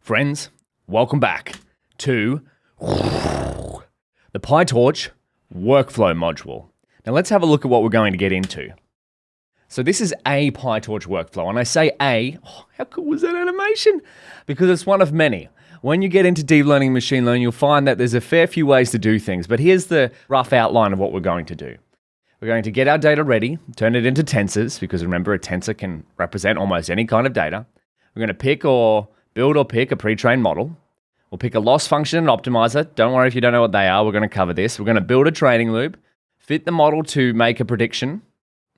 Friends, welcome back to the PyTorch workflow module. Now let's have a look at what we're going to get into. So this is a PyTorch workflow, and I say a, how cool was that animation? Because it's one of many. When you get into deep learning, machine learning, you'll find that there's a fair few ways to do things, but here's the rough outline of what we're going to do. We're going to get our data ready, turn it into tensors, because remember a tensor can represent almost any kind of data. We're going to pick or build or pick a pre-trained model. We'll pick a loss function and optimizer. Don't worry if you don't know what they are, we're going to cover this. We're going to build a training loop, fit the model to make a prediction,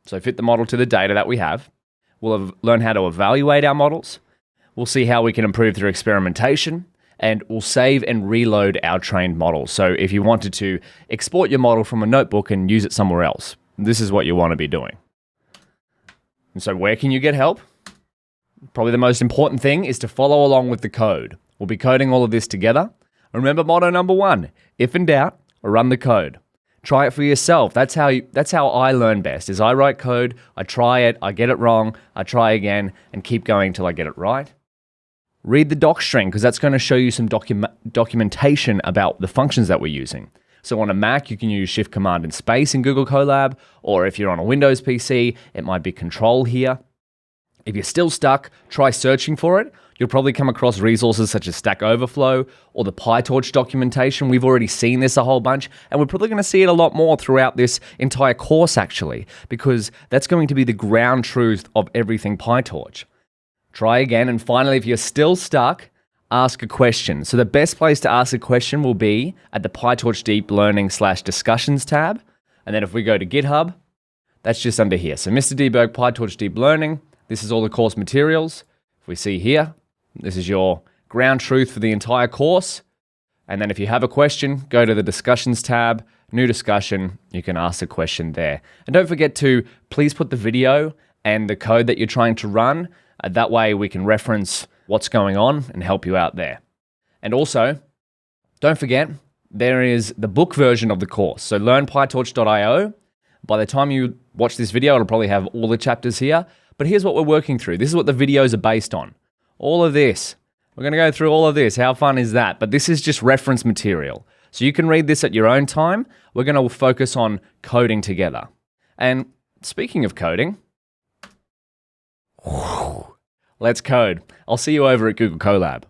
so fit the model to the data that we have. We'll learn how to evaluate our models. We'll see how we can improve through experimentation, and we'll save and reload our trained model. So if you wanted to export your model from a notebook and use it somewhere else, this is what you want to be doing. And so where can you get help? Probably the most important thing is to follow along with the code. We'll be coding all of this together. Remember motto number one, if in doubt, run the code. Try it for yourself. That's how I learn best, is I write code, I try it, I get it wrong, I try again, and keep going till I get it right. Read the doc string, because that's going to show you some documentation about the functions that we're using. So on a Mac, you can use Shift Command and Space in Google Colab, or if you're on a Windows PC, it might be Control here. If you're still stuck, try searching for it. You'll probably come across resources such as Stack Overflow or the PyTorch documentation. We've already seen this a whole bunch, and we're probably going to see it a lot more throughout this entire course, actually, because that's going to be the ground truth of everything PyTorch. Try again, and finally, if you're still stuck, ask a question. So the best place to ask a question will be at the PyTorch Deep Learning /Discussions tab. And then if we go to GitHub, that's just under here. So Mr. Debug, PyTorch Deep Learning. This is all the course materials. If we see here, this is your ground truth for the entire course. And then if you have a question, go to the Discussions tab, New Discussion, you can ask a question there. And don't forget to please put the video and the code that you're trying to run. That way we can reference what's going on and help you out there. And also, don't forget, there is the book version of the course. So learnpytorch.io. By the time you watch this video, it'll probably have all the chapters here. But here's what we're working through. This is what the videos are based on. All of this. We're going to go through all of this. How fun is that? But this is just reference material. So you can read this at your own time. We're going to focus on coding together. And speaking of coding, let's code. I'll see you over at Google Colab.